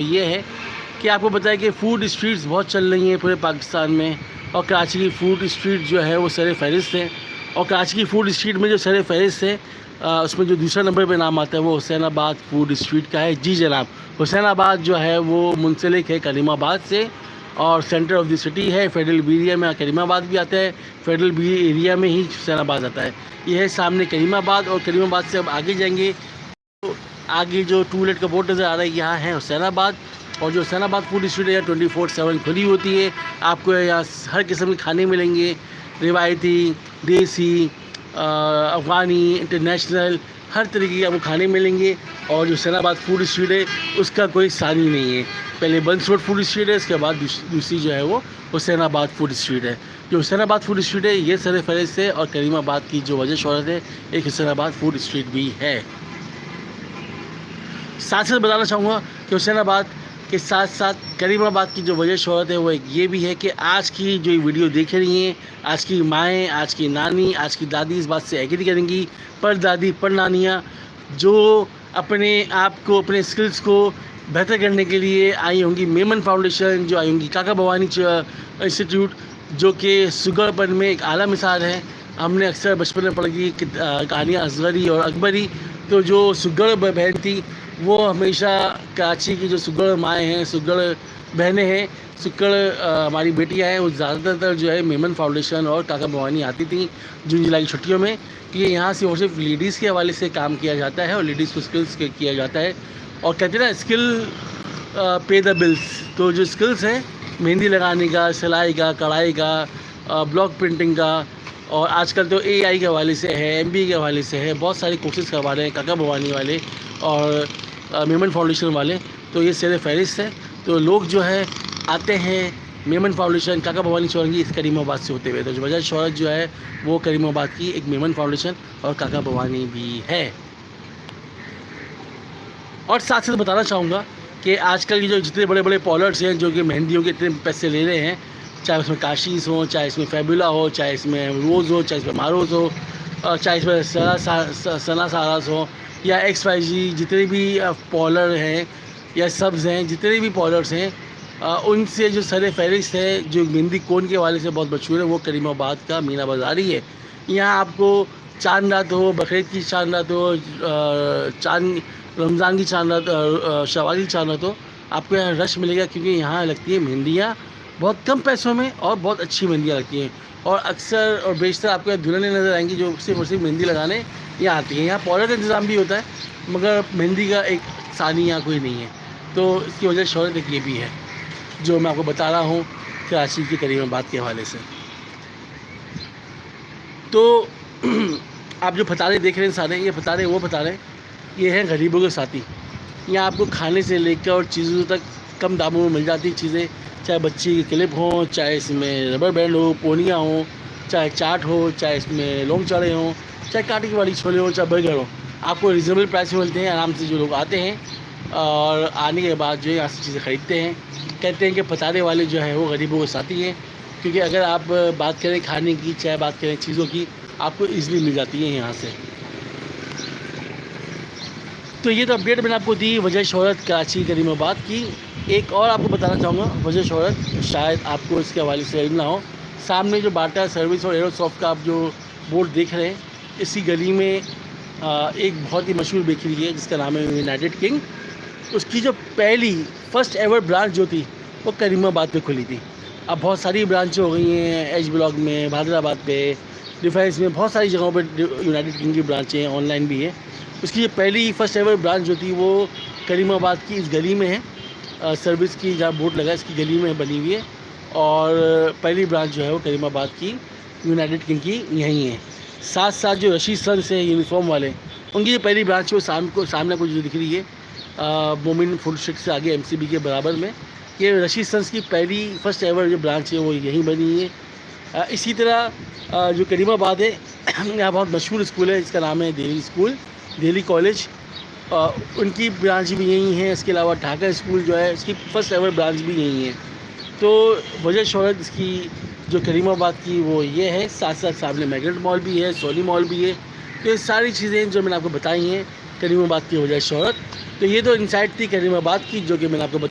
ये है कि आपको पता है कि फ़ूड स्ट्रीट्स बहुत चल रही हैं पूरे पाकिस्तान में, और कराची की फ़ूड स्ट्रीट जो है वो सर फहरिस्त है। और कराची की फ़ूड स्ट्रीट में जो सर फहरिस्त है उसमें जो दूसरा नंबर पे नाम आता है वो हुसैनाबाद फ़ूड स्ट्रीट का है। जी जनाब, हुसैनाबाद जो है वो मुंसलिक है करीमाबाद से, और सेंटर ऑफ द सिटी है। फेडरल बी एरिया में करीमाबाद भी आता है, फेडरल बी एरिया में ही हुसैनाबाद आता है। ये है सामने करीमाबाद, और करीमाबाद से अब आगे जाएंगे तो आगे जो टूलेट का बोर्ड नज़र आ रहा है यहाँ है हुसैनाबाद। और जो हुसैनाबाद फूड स्ट्रीट है 24/7 खुली होती है। आपको यहाँ हर किस्म के खाने मिलेंगे, रिवायती, देसी, अफ़गानी, इंटरनेशनल, हर तरीके के आपको खाने मिलेंगे। और जो हुसैनाबाद फूड स्ट्रीट है उसका कोई सानी नहीं है। पहले बंस रोड फूड स्ट्रीट है, उसके बाद दूसरी जो है वो हुसैनाबाद फूड स्ट्रीट है। जो हुसैनाबाद फूड स्ट्रीट है ये सर फहरिस्त है, और करीमाबाद की जो वजह शोहरत है एक हुसैनाबाद फूड स्ट्रीट भी है। साथ साथ बताना चाहूँगा कि हुसैनाबाद के साथ साथ करीमाबाद की जो वजह शोहरत है वो एक ये भी है कि आज की जो वीडियो देख रही हैं, आज की माएँ, आज की नानी, आज की दादी इस बात से एग्री करेंगी, पर दादी पर नानियाँ जो अपने आप को, अपने स्किल्स को बेहतर करने के लिए आई होंगी मेमन फाउंडेशन, जो आई होंगी काका भवानी इंस्टीट्यूट, जो कि सुगरपन में एक आला मिसाल है। हमने अक्सर बचपन में पढ़ी कहानियाँ असगरी और अकबरी। तो जो सुगड़ बहन थी वो हमेशा कराची की जो सुगड़ माएँ हैं, सुगड़ बहनें हैं, सुगड़ हमारी बेटियां हैं, वो ज़्यादातर जो है मेमन फाउंडेशन और काका भवानी आती थी जून जुलाई की छुट्टियों में, कि यहाँ से और सिर्फ लेडीज़ के हवाले से काम किया जाता है और लेडीज़ को स्किल्स किया जाता है। और कहते हैं ना, स्किल पे द बिल्स। तो जो स्किल्स हैं मेहंदी लगाने का, सिलाई का, कढ़ाई का, ब्लॉक प्रिंटिंग का, और आजकल तो AI के हवाले से है, MBA के हवाले से है, बहुत सारे कोर्सेज़ करवा रहे हैं काका भवानी वाले और मेमन फाउंडेशन वाले। तो ये सर फहरिस्त है। तो लोग जो है आते हैं मेमन फाउंडेशन, काका भवानी चौरंगी इस करीमाबाद से होते हुए। तो जो वजह शोहरत जो है वो करीमाबाद की एक मेमन फाउंडेशन और काका भवानी भी है। और साथ साथ बताना चाहूँगा कि आजकल की जो जितने बड़े बड़े पॉलर्स हैं जो कि मेहंदियों के इतने पैसे ले रहे हैं, चाहे उसमें काशीज़ हो, चाहे इसमें फैबुला हो, चाहे इसमें रोज़ हो, चाहे इसमें मारोज़ हो, चाहे इसमें सना सारास हो, या XYZ, जितने भी पॉलर हैं या सब्ज़ हैं, जितने भी पॉलर्स हैं, उनसे जो सर फहरिस्त है, जो मेहंदी कोन के हवाले से बहुत मशहूर है, वो करीमाबाद का मीना बाज़ारी है। यहाँ आपको चांद रात हो, बकरीद की चांद रात हो, चांद रमज़ान की चांद रात, शवाल की चांद रात हो, आपको यहाँ रश मिलेगा, क्योंकि यहाँ लगती है मेहंदियाँ बहुत कम पैसों में और बहुत अच्छी मेहंदियाँ लगती हैं। और अक्सर और बेशतर आपको यहाँ दुल्हनें नज़र आएंगी जो सिर्फ और सिर्फ मेहंदी लगाने यहाँ आती हैं। यहाँ पाउडर का इंतज़ाम भी होता है, मगर मेहंदी का एक सानी यहाँ कोई नहीं है। तो इसकी वजह शोहरत एक ये भी है जो मैं आपको बता रहा हूँ कराची की करीमाबाद के हवाले से। तो आप जो फतारे देख रहे हैं सारे, ये फतारे वो फतारे ये हैं गरीबों के साथी। यहाँ आपको खाने से लेकर और चीज़ों तक कम दामों में मिल जाती चीज़ें, चाहे बच्ची की क्लिप हो, चाहे इसमें रबर बैंड हो, पोनियाँ हो, चाहे चाट हो, चाहे इसमें लौंग चाड़े हों, चाहे काटे की वाली छोले हो, चाहे बर्गर हो, आपको रिजनेबल प्राइस में मिलते हैं। आराम से जो लोग आते हैं और आने के बाद जो है यहाँ से चीज़ें ख़रीदते हैं। कहते हैं कि फतारे वाले जो है वो गरीबों के साथी हैं, क्योंकि अगर आप बात करें खाने की, चाहे बात करें चीज़ों की, आपको ईज़िली मिल जाती है यहाँ से। तो ये तो अपडेट मैंने आपको दी वजह शोहरत कराची करीमाबाद की। एक और आपको बताना चाहूँगा वजह शोहरत, शायद आपको इसके हवाले से ना हो, सामने जो बाटा सर्विस और एरोसॉफ्ट का आप जो बोर्ड देख रहे हैं, इसी गली में एक बहुत ही मशहूर बेकरी है जिसका नाम है यूनाइटेड किंग। उसकी जो पहली फर्स्ट एवर ब्रांच जो थी वो करीमाबाद पे खुली थी। अब बहुत सारी ब्रांचें हो गई हैं, एच ब्लॉक में, भादराबाद पे, डिफेंस में, बहुत सारी जगहों पे यूनाइटेड किंग की ब्रांचें हैं, ऑनलाइन भी है। उसकी जो पहली फर्स्ट एवर ब्रांच जो थी वो करीमाबाद की इस गली में है। सर्विस की जहाँ बोर्ड लगा इसकी गली में बनी हुई है, और पहली ब्रांच जो है वो करीमाबाद की यूनाइटेड किंग की यहीं है। साथ साथ जो रशीद सन्स हैं यूनिफॉर्म वाले, उनकी जो पहली ब्रांच है वो सामने को जो दिख रही है मोमिन फूड स्ट्रीट से आगे MCB के बराबर में, ये रशीद सन्स की पहली फर्स्ट एवर जो ब्रांच है वो यहीं बनी है। इसी तरह जो करीमाबाद है यहाँ बहुत मशहूर स्कूल है जिसका नाम है दिल्ली स्कूल, दिल्ली कॉलेज, उनकी ब्रांच भी यहीं है। इसके अलावा ढाका स्कूल जो है इसकी फर्स्ट एवर ब्रांच भी यहीं है। तो वजह शोहरत इसकी जो करीमाबाद की वो ये है। साथ साथ सामने मैग्नेट मॉल भी है, सोनी मॉल भी है। तो ये सारी चीज़ें जो मैंने आपको बताई हैं करीमाबाद की वजह शोहरत। तो ये तो इंसाइट थी करीमाबाद की जो कि मैंने आपको